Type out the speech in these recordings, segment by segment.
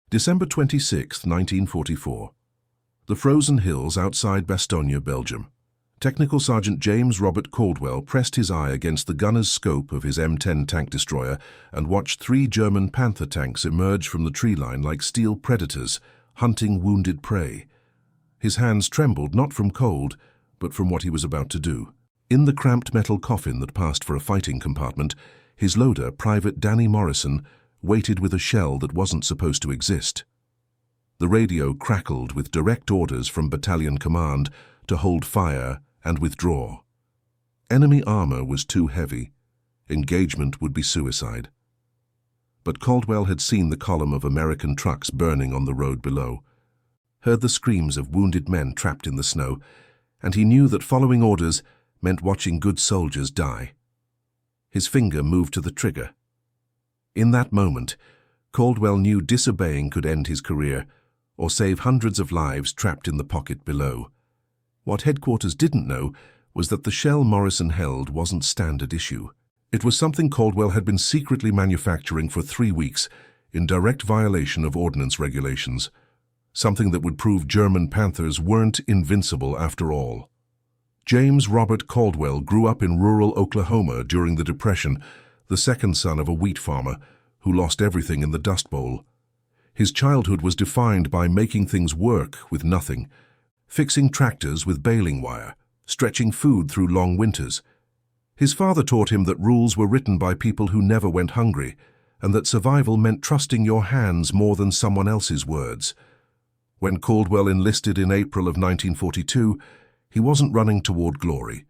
December 26, 1944. The frozen hills outside Bastogne, Belgium. Technical Sergeant James Robert Caldwell pressed his eye against the gunner's scope of his M10 tank destroyer and watched 3 German Panther tanks emerge from the tree line like steel predators, hunting wounded prey. His hands trembled not from cold, but from what he was about to do. In the cramped metal coffin that passed for a fighting compartment, his loader, Private Danny Morrison, waited with a shell that wasn't supposed to exist. The radio crackled with direct orders from battalion command to hold fire and withdraw. Enemy armor was too heavy. Engagement would be suicide. But Caldwell had seen the column of American trucks burning on the road below, heard the screams of wounded men trapped in the snow, and he knew that following orders meant watching good soldiers die. His finger moved to the trigger. In that moment, Caldwell knew disobeying could end his career or save hundreds of lives trapped in the pocket below. What headquarters didn't know was that the shell Morrison held wasn't standard issue. It was something Caldwell had been secretly manufacturing for 3 weeks in direct violation of ordnance regulations, something that would prove German Panthers weren't invincible after all. James Robert Caldwell grew up in rural Oklahoma during the Depression, the second son of a wheat farmer who lost everything in the Dust Bowl. His childhood was defined by making things work with nothing, fixing tractors with baling wire, stretching food through long winters. His father taught him that rules were written by people who never went hungry, and that survival meant trusting your hands more than someone else's words. When Caldwell enlisted in April of 1942, he wasn't running toward glory.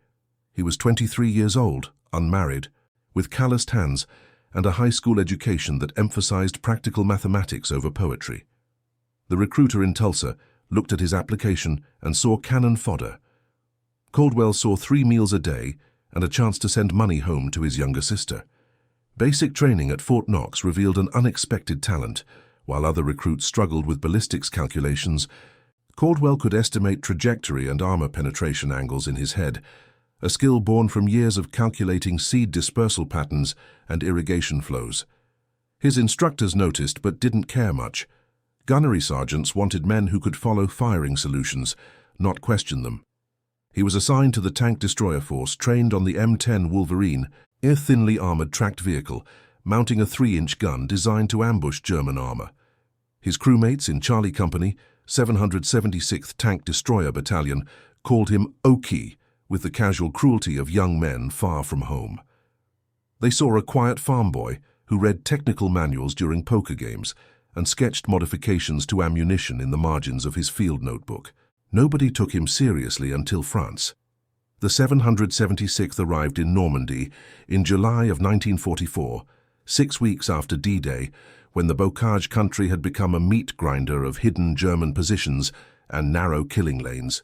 He was 23 years old, unmarried, with calloused hands and a high school education that emphasized practical mathematics over poetry. The recruiter in Tulsa looked at his application and saw cannon fodder. Caldwell saw 3 meals a day and a chance to send money home to his younger sister. Basic training at Fort Knox revealed an unexpected talent. While other recruits struggled with ballistics calculations, Caldwell could estimate trajectory and armor penetration angles in his head, a skill born from years of calculating seed dispersal patterns and irrigation flows. His instructors noticed but didn't care much. Gunnery sergeants wanted men who could follow firing solutions, not question them. He was assigned to the tank destroyer force trained on the M10 Wolverine, a thinly armored tracked vehicle, mounting a 3-inch gun designed to ambush German armor. His crewmates in Charlie Company, 776th Tank Destroyer Battalion, called him Okie, with the casual cruelty of young men far from home. They saw a quiet farm boy who read technical manuals during poker games and sketched modifications to ammunition in the margins of his field notebook. Nobody took him seriously until France. The 776th arrived in Normandy in July of 1944, 6 weeks after D-Day, when the Bocage country had become a meat grinder of hidden German positions and narrow killing lanes.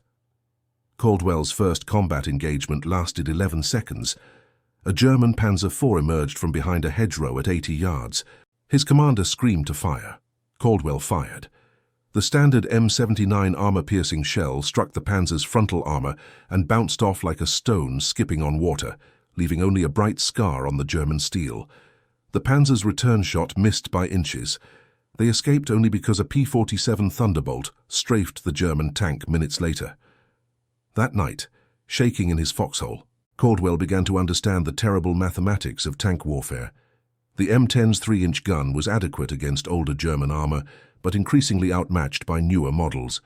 Caldwell's first combat engagement lasted 11 seconds. A German Panzer IV emerged from behind a hedgerow at 80 yards. His commander screamed to fire. Caldwell fired. The standard M79 armor-piercing shell struck the Panzer's frontal armor and bounced off like a stone skipping on water, leaving only a bright scar on the German steel. The Panzer's return shot missed by inches. They escaped only because a P-47 Thunderbolt strafed the German tank minutes later. That night, shaking in his foxhole, Caldwell began to understand the terrible mathematics of tank warfare. The M10's 3-inch gun was adequate against older German armor, but increasingly outmatched by newer models.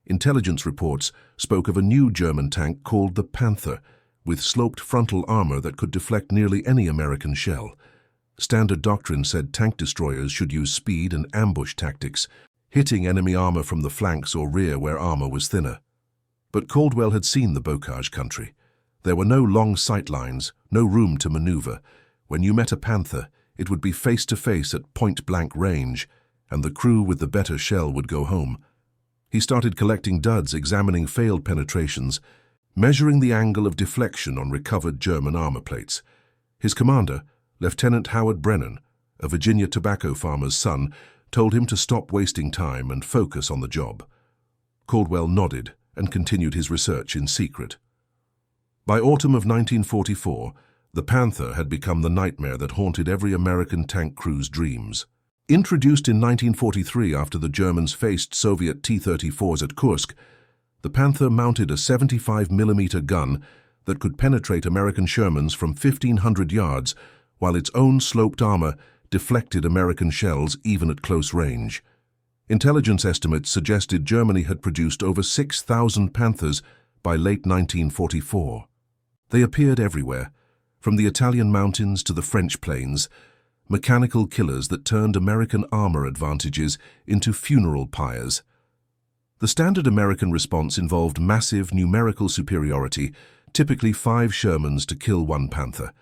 Intelligence reports spoke of a new German tank called the Panther, with sloped frontal armor that could deflect nearly any American shell. Standard doctrine said tank destroyers should use speed and ambush tactics, hitting enemy armor from the flanks or rear where armor was thinner. But Caldwell had seen the Bocage country. There were no long sight lines, no room to maneuver. When you met a Panther, it would be face-to-face at point-blank range, and the crew with the better shell would go home. He started collecting duds, examining failed penetrations, measuring the angle of deflection on recovered German armor plates. His commander, Lieutenant Howard Brennan, a Virginia tobacco farmer's son, told him to stop wasting time and focus on the job. Caldwell nodded and continued his research in secret. By autumn of 1944, the Panther had become the nightmare that haunted every American tank crew's dreams. Introduced in 1943 after the Germans faced Soviet T-34s at Kursk, the Panther mounted a 75mm gun that could penetrate American Shermans from 1,500 yards, while its own sloped armor deflected American shells even at close range. Intelligence estimates suggested Germany had produced over 6,000 Panthers by late 1944. They appeared everywhere, from the Italian mountains to the French plains, mechanical killers that turned American armor advantages into funeral pyres. The standard American response involved massive numerical superiority, typically 5 Shermans to kill 1 Panther.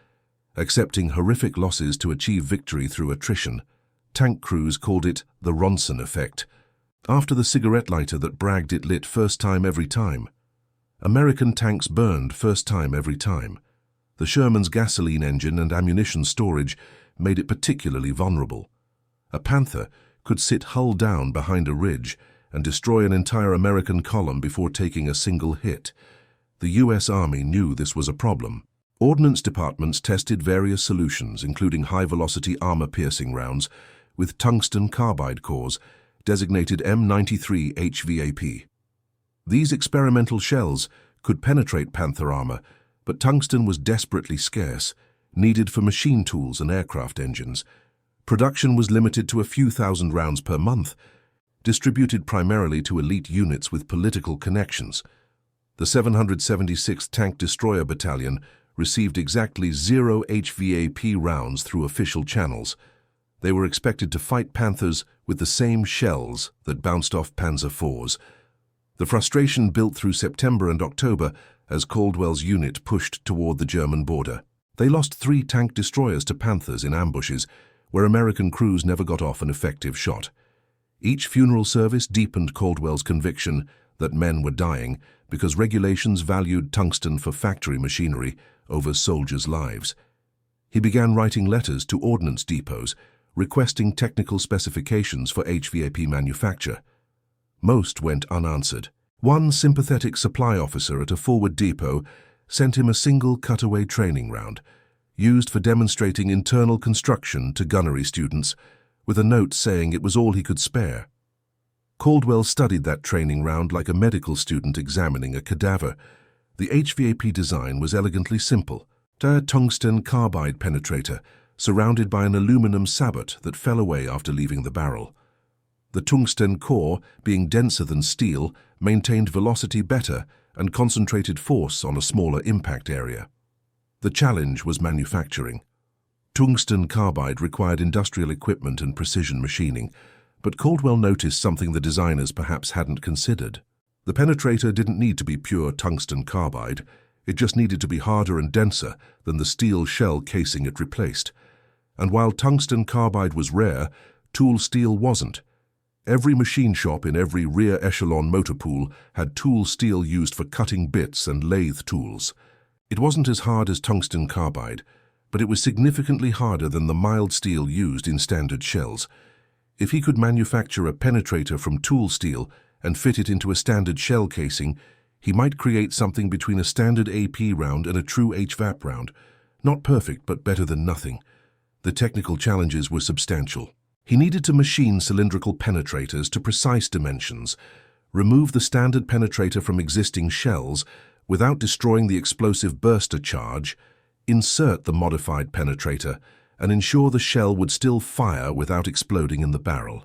Accepting horrific losses to achieve victory through attrition, tank crews called it the Ronson effect, after the cigarette lighter that bragged it lit first time every time. American tanks burned first time every time. The Sherman's gasoline engine and ammunition storage made it particularly vulnerable. A Panther could sit hull down behind a ridge and destroy an entire American column before taking a single hit. The U.S. Army knew this was a problem. Ordnance departments tested various solutions, including high-velocity armor-piercing rounds with tungsten carbide cores, designated M93 HVAP. These experimental shells could penetrate Panther armor, but tungsten was desperately scarce, needed for machine tools and aircraft engines. Production was limited to a few thousand rounds per month, distributed primarily to elite units with political connections. The 776th Tank Destroyer Battalion received exactly 0 HVAP rounds through official channels. They were expected to fight Panthers with the same shells that bounced off Panzer IVs. The frustration built through September and October as Caldwell's unit pushed toward the German border. They lost 3 tank destroyers to Panthers in ambushes, where American crews never got off an effective shot. Each funeral service deepened Caldwell's conviction that men were dying because regulations valued tungsten for factory machinery over soldiers' lives. He began writing letters to ordnance depots, requesting technical specifications for HVAP manufacture. Most went unanswered. One sympathetic supply officer at a forward depot sent him a single cutaway training round, used for demonstrating internal construction to gunnery students, with a note saying it was all he could spare. Caldwell studied that training round like a medical student examining a cadaver. The HVAP design was elegantly simple: a tungsten carbide penetrator, surrounded by an aluminum sabot that fell away after leaving the barrel. The tungsten core, being denser than steel, maintained velocity better and concentrated force on a smaller impact area. The challenge was manufacturing. Tungsten carbide required industrial equipment and precision machining, but Caldwell noticed something the designers perhaps hadn't considered. The penetrator didn't need to be pure tungsten carbide, it just needed to be harder and denser than the steel shell casing it replaced. And while tungsten carbide was rare, tool steel wasn't. Every machine shop in every rear echelon motor pool had tool steel used for cutting bits and lathe tools. It wasn't as hard as tungsten carbide, but it was significantly harder than the mild steel used in standard shells. If he could manufacture a penetrator from tool steel and fit it into a standard shell casing, he might create something between a standard AP round and a true HVAP round. Not perfect, but better than nothing. The technical challenges were substantial. He needed to machine cylindrical penetrators to precise dimensions, remove the standard penetrator from existing shells without destroying the explosive burster charge, insert the modified penetrator, and ensure the shell would still fire without exploding in the barrel.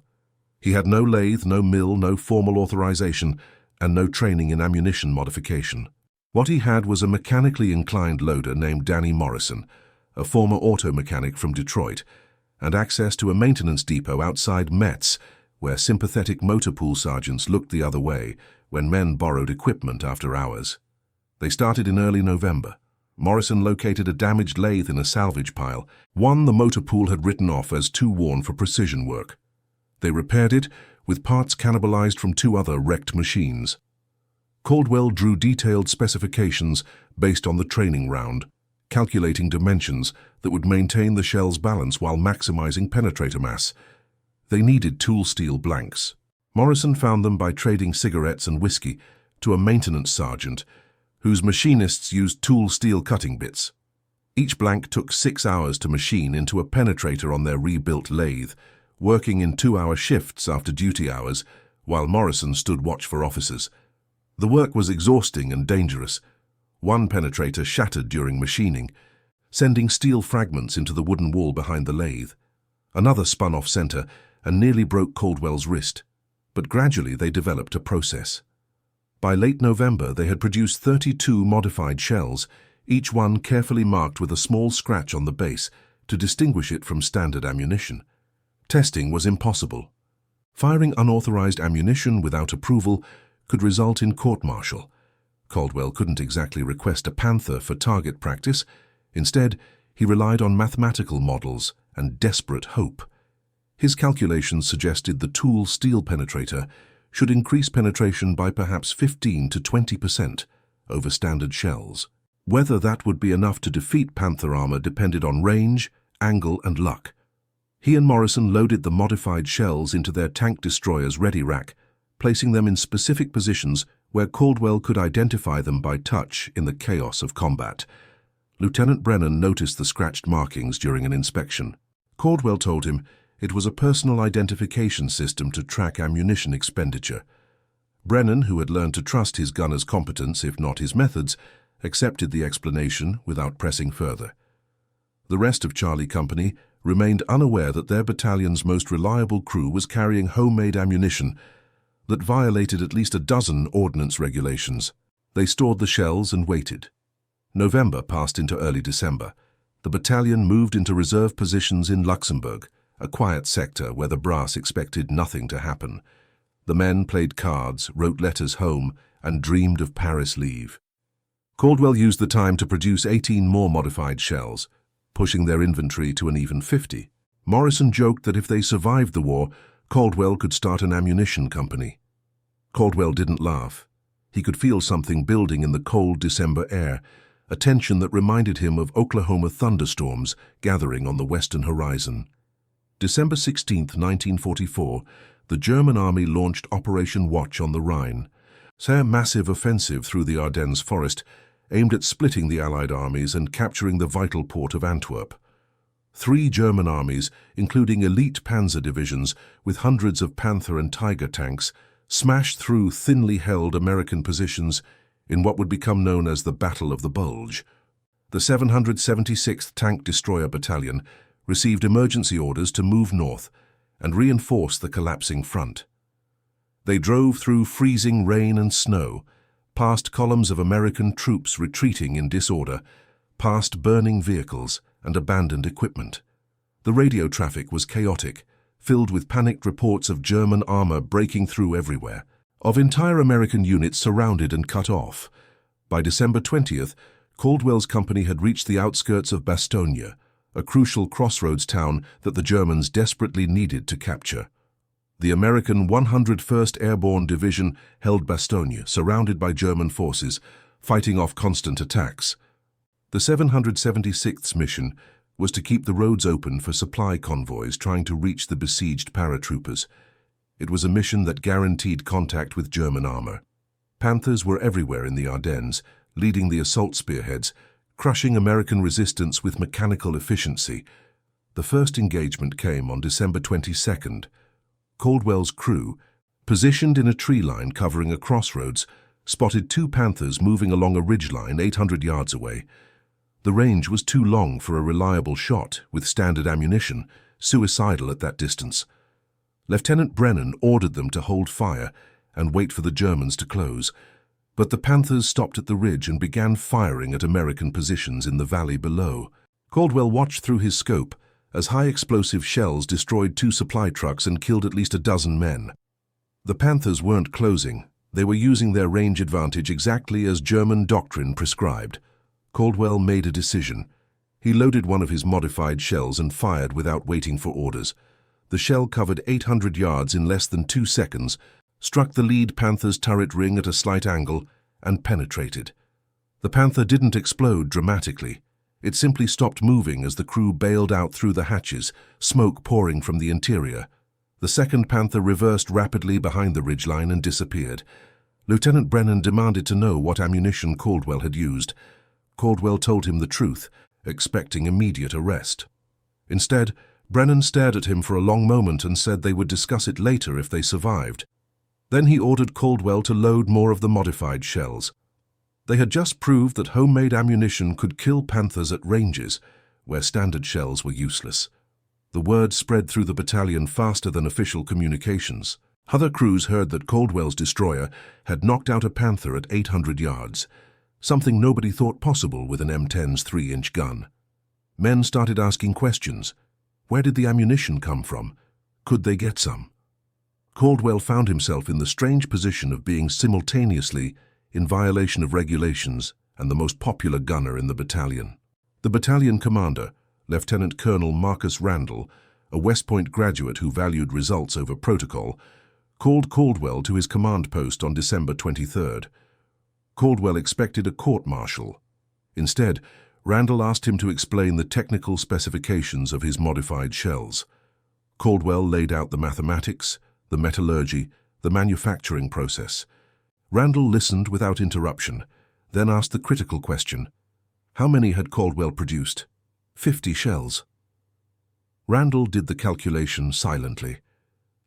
He had no lathe, no mill, no formal authorization, and no training in ammunition modification. What he had was a mechanically inclined loader named Danny Morrison, a former auto mechanic from Detroit, and access to a maintenance depot outside Metz, where sympathetic motor pool sergeants looked the other way when men borrowed equipment after hours. They started in early November. Morrison located a damaged lathe in a salvage pile, one the motor pool had written off as too worn for precision work. They repaired it, with parts cannibalized from 2 other wrecked machines. Caldwell drew detailed specifications based on the training round, calculating dimensions that would maintain the shell's balance while maximizing penetrator mass. They needed tool steel blanks. Morrison found them by trading cigarettes and whiskey to a maintenance sergeant, whose machinists used tool steel cutting bits. Each blank took 6 hours to machine into a penetrator on their rebuilt lathe, working in 2-hour shifts after duty hours, while Morrison stood watch for officers. The work was exhausting and dangerous. One penetrator shattered during machining, sending steel fragments into the wooden wall behind the lathe. Another spun off center and nearly broke Caldwell's wrist, but gradually they developed a process. By late November, they had produced 32 modified shells, each one carefully marked with a small scratch on the base to distinguish it from standard ammunition. Testing was impossible. Firing unauthorized ammunition without approval could result in court-martial. Caldwell couldn't exactly request a Panther for target practice. Instead, he relied on mathematical models and desperate hope. His calculations suggested the tool steel penetrator should increase penetration by perhaps 15 to 20% over standard shells. Whether that would be enough to defeat Panther armor depended on range, angle, and luck. He and Morrison loaded the modified shells into their tank destroyer's ready rack, placing them in specific positions where Caldwell could identify them by touch in the chaos of combat. Lieutenant Brennan noticed the scratched markings during an inspection. Caldwell told him it was a personal identification system to track ammunition expenditure. Brennan, who had learned to trust his gunner's competence, if not his methods, accepted the explanation without pressing further. The rest of Charlie Company remained unaware that their battalion's most reliable crew was carrying homemade ammunition that violated at least a dozen ordnance regulations. They stored the shells and waited. November passed into early December. The battalion moved into reserve positions in Luxembourg, a quiet sector where the brass expected nothing to happen. The men played cards, wrote letters home, and dreamed of Paris leave. Caldwell used the time to produce 18 more modified shells, pushing their inventory to an even 50. Morrison joked that if they survived the war, Caldwell could start an ammunition company. Caldwell didn't laugh. He could feel something building in the cold December air, a tension that reminded him of Oklahoma thunderstorms gathering on the western horizon. December 16, 1944, the German army launched Operation Watch on the Rhine, a massive offensive through the Ardennes forest aimed at splitting the Allied armies and capturing the vital port of Antwerp. 3 German armies, including elite panzer divisions with hundreds of Panther and Tiger tanks, smashed through thinly held American positions in what would become known as the Battle of the Bulge. The 776th Tank Destroyer Battalion received emergency orders to move north and reinforce the collapsing front. They drove through freezing rain and snow, past columns of American troops retreating in disorder, past burning vehicles and abandoned equipment. The radio traffic was chaotic, filled with panicked reports of German armor breaking through everywhere, of entire American units surrounded and cut off. By December 20th, Caldwell's company had reached the outskirts of Bastogne, a crucial crossroads town that the Germans desperately needed to capture. The American 101st Airborne Division held Bastogne, surrounded by German forces, fighting off constant attacks. The 776th's mission was to keep the roads open for supply convoys trying to reach the besieged paratroopers. It was a mission that guaranteed contact with German armor. Panthers were everywhere in the Ardennes, leading the assault spearheads, crushing American resistance with mechanical efficiency. The first engagement came on December 22nd. Caldwell's crew, positioned in a tree line covering a crossroads, spotted 2 Panthers moving along a ridgeline 800 yards away. The range was too long for a reliable shot with standard ammunition, suicidal at that distance. Lieutenant Brennan ordered them to hold fire and wait for the Germans to close, but the Panthers stopped at the ridge and began firing at American positions in the valley below. Caldwell watched through his scope as high-explosive shells destroyed 2 supply trucks and killed at least a dozen men. The Panthers weren't closing. They were using their range advantage exactly as German doctrine prescribed. Caldwell made a decision. He loaded one of his modified shells and fired without waiting for orders. The shell covered 800 yards in less than 2 seconds, struck the lead Panther's turret ring at a slight angle, and penetrated. The Panther didn't explode dramatically. It simply stopped moving as the crew bailed out through the hatches, smoke pouring from the interior. The second Panther reversed rapidly behind the ridgeline and disappeared. Lieutenant Brennan demanded to know what ammunition Caldwell had used. Caldwell told him the truth, expecting immediate arrest. Instead, Brennan stared at him for a long moment and said they would discuss it later if they survived. Then he ordered Caldwell to load more of the modified shells. They had just proved that homemade ammunition could kill Panthers at ranges, where standard shells were useless. The word spread through the battalion faster than official communications. Other crews heard that Caldwell's destroyer had knocked out a Panther at 800 yards, something nobody thought possible with an M10's 3-inch gun. Men started asking questions. Where did the ammunition come from? Could they get some? Caldwell found himself in the strange position of being simultaneously in violation of regulations and the most popular gunner in the battalion. The battalion commander, Lieutenant Colonel Marcus Randall, a West Point graduate who valued results over protocol, called Caldwell to his command post on December 23rd. Caldwell expected a court-martial. Instead, Randall asked him to explain the technical specifications of his modified shells. Caldwell laid out the mathematics, the metallurgy, the manufacturing process. Randall listened without interruption, then asked the critical question. How many had Caldwell produced? 50 shells. Randall did the calculation silently.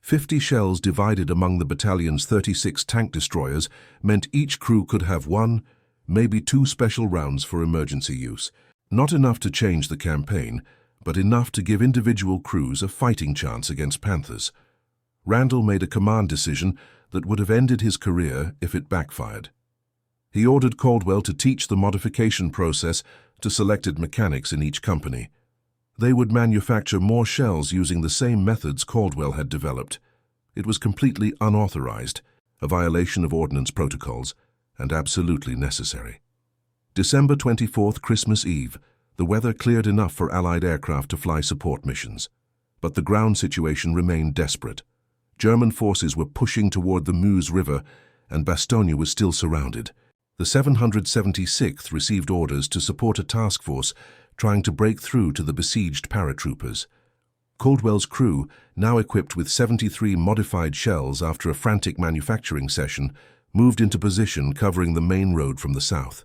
50 shells divided among the battalion's 36 tank destroyers meant each crew could have 1, maybe 2 special rounds for emergency use. Not enough to change the campaign, but enough to give individual crews a fighting chance against Panthers. Randall made a command decision that would have ended his career if it backfired. He ordered Caldwell to teach the modification process to selected mechanics in each company. They would manufacture more shells using the same methods Caldwell had developed. It was completely unauthorized, a violation of ordnance protocols, and absolutely necessary. December 24th, Christmas Eve, the weather cleared enough for Allied aircraft to fly support missions. But the ground situation remained desperate. German forces were pushing toward the Meuse River, and Bastogne was still surrounded. The 776th received orders to support a task force trying to break through to the besieged paratroopers. Caldwell's crew, now equipped with 73 modified shells after a frantic manufacturing session, moved into position covering the main road from the south.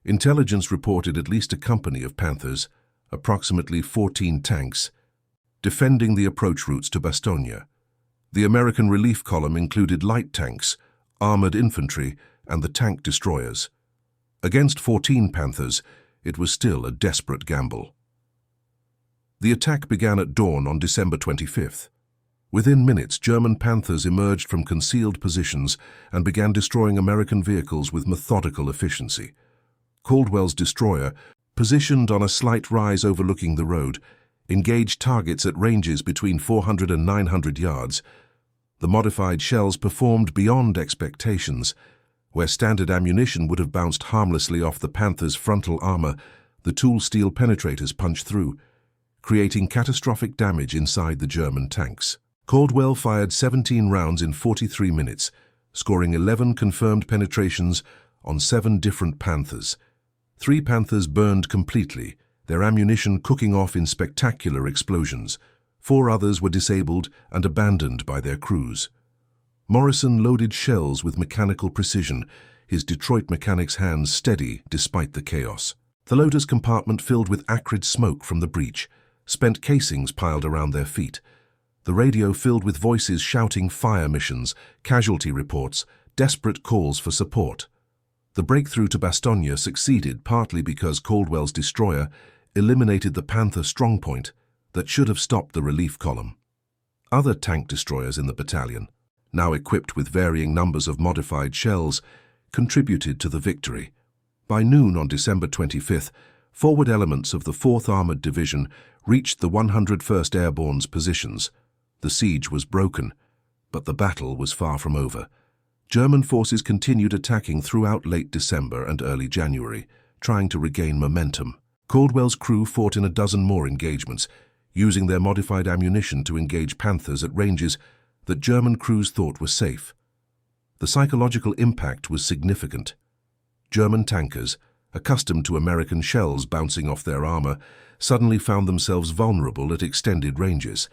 Intelligence reported at least a company of Panthers, approximately 14 tanks, defending the approach routes to Bastogne. The American relief column included light tanks, armored infantry, and the tank destroyers. Against 14 Panthers, it was still a desperate gamble. The attack began at dawn on December 25th. Within minutes, German Panthers emerged from concealed positions and began destroying American vehicles with methodical efficiency. Caldwell's destroyer, positioned on a slight rise overlooking the road, engaged targets at ranges between 400 and 900 yards. The modified shells performed beyond expectations. Where standard ammunition would have bounced harmlessly off the Panther's frontal armor, the tool steel penetrators punched through, creating catastrophic damage inside the German tanks. Caldwell fired 17 rounds in 43 minutes, scoring 11 confirmed penetrations on 7 different Panthers. 3 Panthers burned completely, their ammunition cooking off in spectacular explosions. 4 others were disabled and abandoned by their crews. Morrison loaded shells with mechanical precision, his Detroit mechanic's hands steady despite the chaos. The loader's compartment filled with acrid smoke from the breach, spent casings piled around their feet. The radio filled with voices shouting fire missions, casualty reports, desperate calls for support. The breakthrough to Bastogne succeeded partly because Caldwell's destroyer eliminated the Panther strongpoint that should have stopped the relief column. Other tank destroyers in the battalion, now equipped with varying numbers of modified shells, contributed to the victory. By noon on December 25th, forward elements of the 4th Armored Division reached the 101st Airborne's positions. The siege was broken, but the battle was far from over. German forces continued attacking throughout late December and early January, trying to regain momentum. Caldwell's crew fought in a dozen more engagements, using their modified ammunition to engage Panthers at ranges that German crews thought were safe. The psychological impact was significant. German tankers, accustomed to American shells bouncing off their armor, suddenly found themselves vulnerable at extended ranges.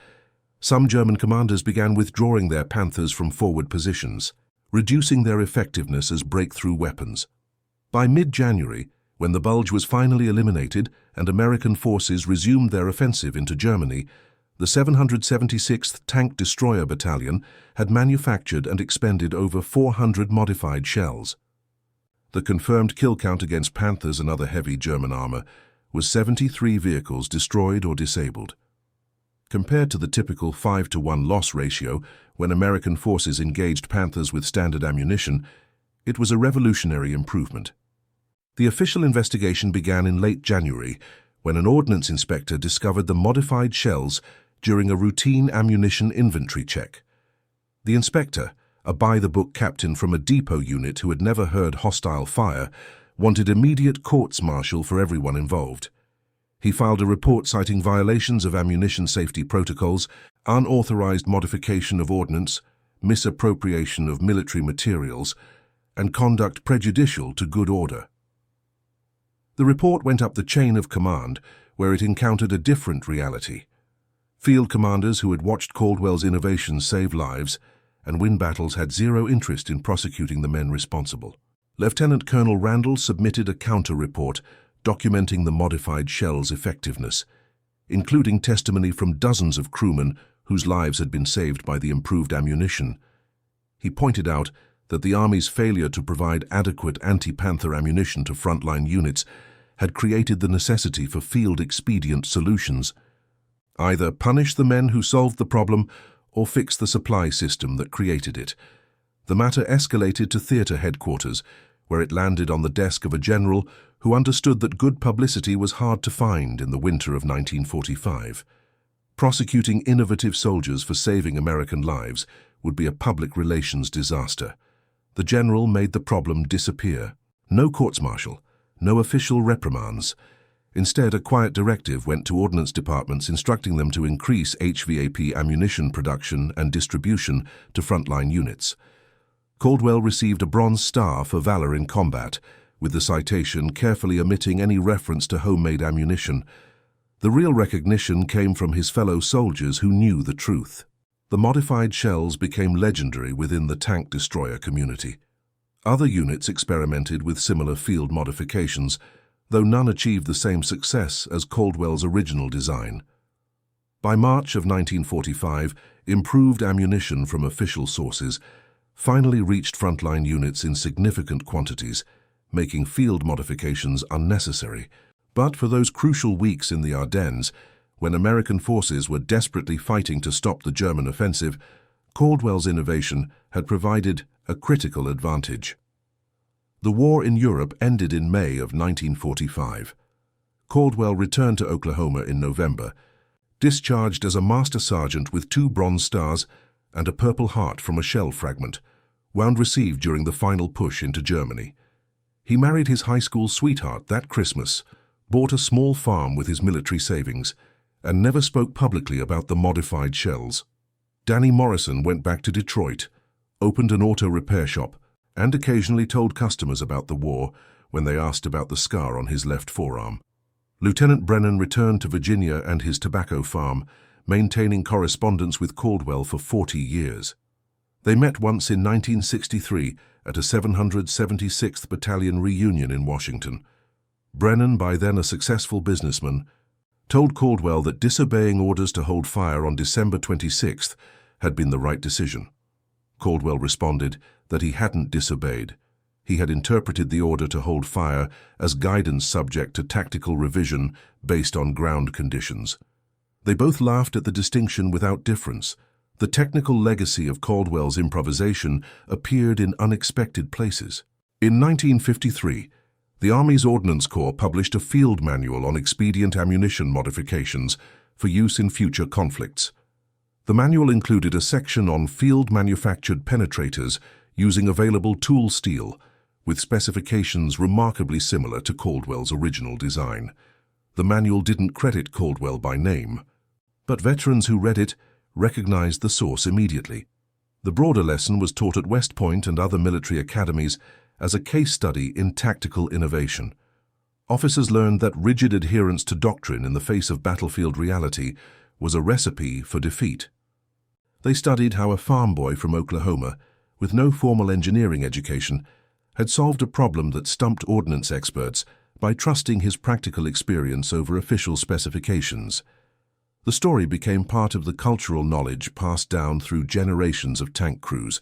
Some German commanders began withdrawing their Panthers from forward positions, reducing their effectiveness as breakthrough weapons. By mid-January, when the Bulge was finally eliminated and American forces resumed their offensive into Germany, The 776th Tank Destroyer Battalion had manufactured and expended over 400 modified shells. The confirmed kill count against Panthers and other heavy German armor was 73 vehicles destroyed or disabled. Compared to the typical 5-to-1 loss ratio when American forces engaged Panthers with standard ammunition, it was a revolutionary improvement. The official investigation began in late January when an ordnance inspector discovered the modified shells during a routine ammunition inventory check. The inspector, a by-the-book captain from a depot unit who had never heard hostile fire, wanted immediate courts-martial for everyone involved. He filed a report citing violations of ammunition safety protocols, unauthorized modification of ordnance, misappropriation of military materials, and conduct prejudicial to good order. The report went up the chain of command, where it encountered a different reality. Field commanders who had watched Caldwell's innovations save lives and win battles had zero interest in prosecuting the men responsible. Lieutenant Colonel Randall submitted a counter-report documenting the modified shell's effectiveness, including testimony from dozens of crewmen whose lives had been saved by the improved ammunition. He pointed out that the Army's failure to provide adequate anti-Panther ammunition to frontline units had created the necessity for field-expedient solutions. Either punish the men who solved the problem or fix the supply system that created it. The matter escalated to theater headquarters, where it landed on the desk of a general who understood that good publicity was hard to find in the winter of 1945. Prosecuting innovative soldiers for saving American lives would be a public relations disaster. The general made the problem disappear. No courts-martial, no official reprimands. Instead, a quiet directive went to ordnance departments instructing them to increase HVAP ammunition production and distribution to frontline units. Caldwell received a Bronze Star for valor in combat, with the citation carefully omitting any reference to homemade ammunition. The real recognition came from his fellow soldiers who knew the truth. The modified shells became legendary within the tank destroyer community. Other units experimented with similar field modifications, though none achieved the same success as Caldwell's original design. By March of 1945, improved ammunition from official sources finally reached frontline units in significant quantities, making field modifications unnecessary. But for those crucial weeks in the Ardennes, when American forces were desperately fighting to stop the German offensive, Caldwell's innovation had provided a critical advantage. The war in Europe ended in May of 1945. Caldwell returned to Oklahoma in November, discharged as a master sergeant with 2 Bronze Stars and a Purple Heart from a shell fragment, wound received during the final push into Germany. He married his high school sweetheart that Christmas, bought a small farm with his military savings, and never spoke publicly about the modified shells. Danny Morrison went back to Detroit, opened an auto repair shop, and occasionally told customers about the war when they asked about the scar on his left forearm. Lieutenant Brennan returned to Virginia and his tobacco farm, maintaining correspondence with Caldwell for 40 years. They met once in 1963 at a 776th Battalion reunion in Washington. Brennan, by then a successful businessman, told Caldwell that disobeying orders to hold fire on December 26th had been the right decision. Caldwell responded that he hadn't disobeyed. He had interpreted the order to hold fire as guidance subject to tactical revision based on ground conditions. They both laughed at the distinction without difference. The technical legacy of Caldwell's improvisation appeared in unexpected places. In 1953, the Army's Ordnance Corps published a field manual on expedient ammunition modifications for use in future conflicts. The manual included a section on field-manufactured penetrators using available tool steel, with specifications remarkably similar to Caldwell's original design. The manual didn't credit Caldwell by name, but veterans who read it recognized the source immediately. The broader lesson was taught at West Point and other military academies as a case study in tactical innovation. Officers learned that rigid adherence to doctrine in the face of battlefield reality was a recipe for defeat. They studied how a farm boy from Oklahoma, with no formal engineering education, had solved a problem that stumped ordnance experts by trusting his practical experience over official specifications. The story became part of the cultural knowledge passed down through generations of tank crews,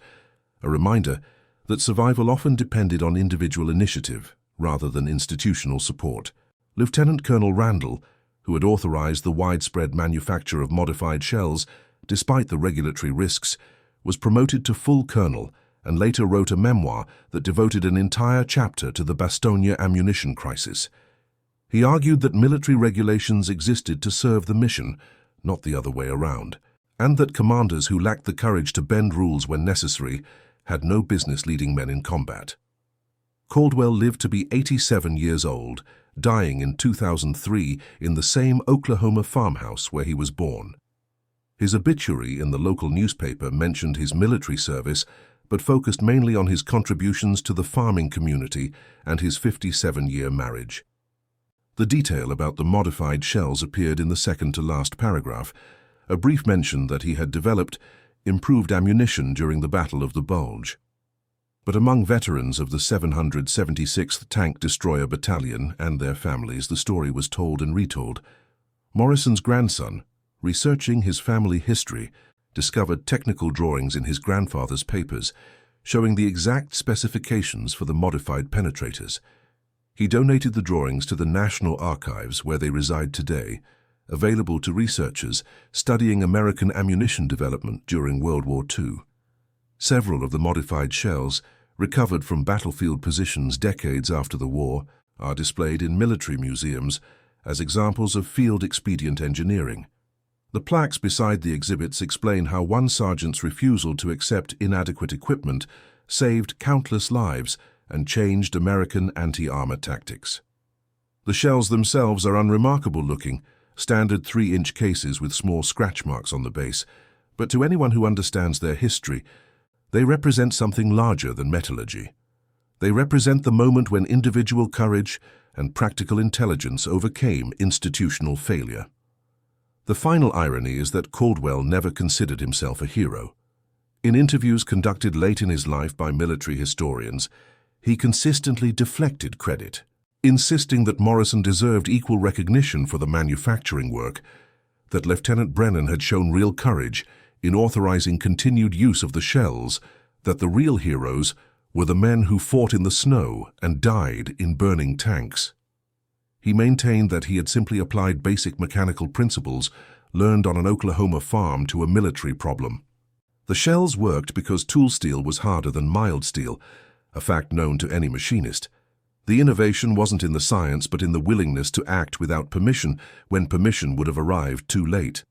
a reminder that survival often depended on individual initiative rather than institutional support. Lieutenant Colonel Randall, who had authorized the widespread manufacture of modified shells despite the regulatory risks, was promoted to full colonel and later wrote a memoir that devoted an entire chapter to the Bastogne ammunition crisis. He argued that military regulations existed to serve the mission, not the other way around, and that commanders who lacked the courage to bend rules when necessary had no business leading men in combat. Caldwell lived to be 87 years old, dying in 2003 in the same Oklahoma farmhouse where he was born. His obituary in the local newspaper mentioned his military service, but focused mainly on his contributions to the farming community and his 57-year marriage. The detail about the modified shells appeared in the second-to-last paragraph, a brief mention that he had developed improved ammunition during the Battle of the Bulge. But among veterans of the 776th Tank Destroyer Battalion and their families, the story was told and retold. Morrison's grandson, researching his family history, discovered technical drawings in his grandfather's papers showing the exact specifications for the modified penetrators. He donated the drawings to the National Archives, where they reside today, available to researchers studying American ammunition development during World War II. Several of the modified shells, recovered from battlefield positions decades after the war, are displayed in military museums as examples of field expedient engineering. The plaques beside the exhibits explain how one sergeant's refusal to accept inadequate equipment saved countless lives and changed American anti-armor tactics. The shells themselves are unremarkable looking, standard 3-inch cases with small scratch marks on the base, but to anyone who understands their history, they represent something larger than metallurgy. They represent the moment when individual courage and practical intelligence overcame institutional failure. The final irony is that Caldwell never considered himself a hero. In interviews conducted late in his life by military historians, he consistently deflected credit, insisting that Morrison deserved equal recognition for the manufacturing work, that Lieutenant Brennan had shown real courage in authorizing continued use of the shells, that the real heroes were the men who fought in the snow and died in burning tanks. He maintained that he had simply applied basic mechanical principles learned on an Oklahoma farm to a military problem. The shells worked because tool steel was harder than mild steel, a fact known to any machinist. The innovation wasn't in the science but in the willingness to act without permission when permission would have arrived too late.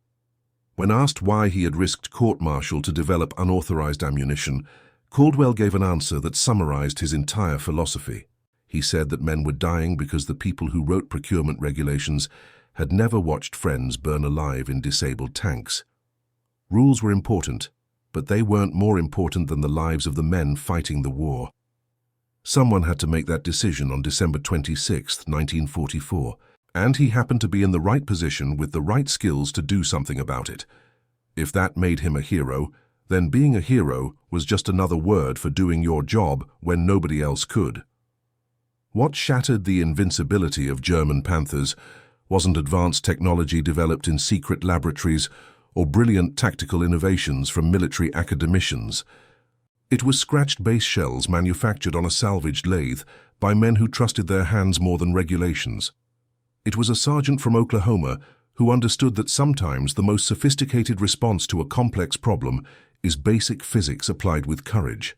When asked why he had risked court-martial to develop unauthorized ammunition, Caldwell gave an answer that summarized his entire philosophy. He said that men were dying because the people who wrote procurement regulations had never watched friends burn alive in disabled tanks. Rules were important, but they weren't more important than the lives of the men fighting the war. Someone had to make that decision on December 26, 1944, and he happened to be in the right position with the right skills to do something about it. If that made him a hero, then being a hero was just another word for doing your job when nobody else could. What shattered the invincibility of German Panthers wasn't advanced technology developed in secret laboratories or brilliant tactical innovations from military academicians. It was scratched base shells manufactured on a salvaged lathe by men who trusted their hands more than regulations. It was a sergeant from Oklahoma who understood that sometimes the most sophisticated response to a complex problem is basic physics applied with courage.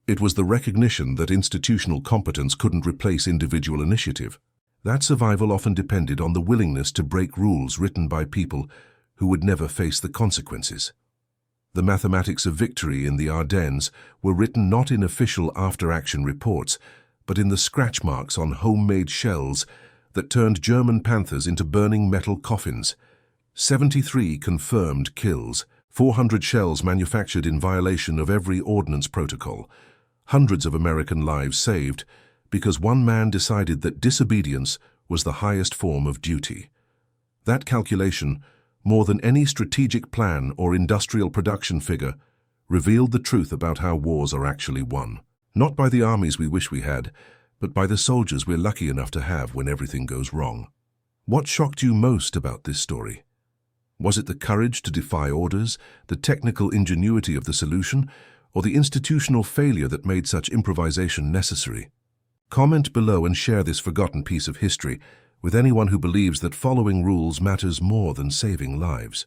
It was the recognition that institutional competence couldn't replace individual initiative. That survival often depended on the willingness to break rules written by people who would never face the consequences. The mathematics of victory in the Ardennes were written not in official after-action reports, but in the scratch marks on homemade shells that turned German Panthers into burning metal coffins. 73 confirmed kills, 400 shells manufactured in violation of every ordnance protocol, hundreds of American lives saved because one man decided that disobedience was the highest form of duty. That calculation, more than any strategic plan or industrial production figure, revealed the truth about how wars are actually won. Not by the armies we wish we had, but by the soldiers we're lucky enough to have when everything goes wrong. What shocked you most about this story? Was it the courage to defy orders, the technical ingenuity of the solution, or the institutional failure that made such improvisation necessary? Comment below and share this forgotten piece of history with anyone who believes that following rules matters more than saving lives.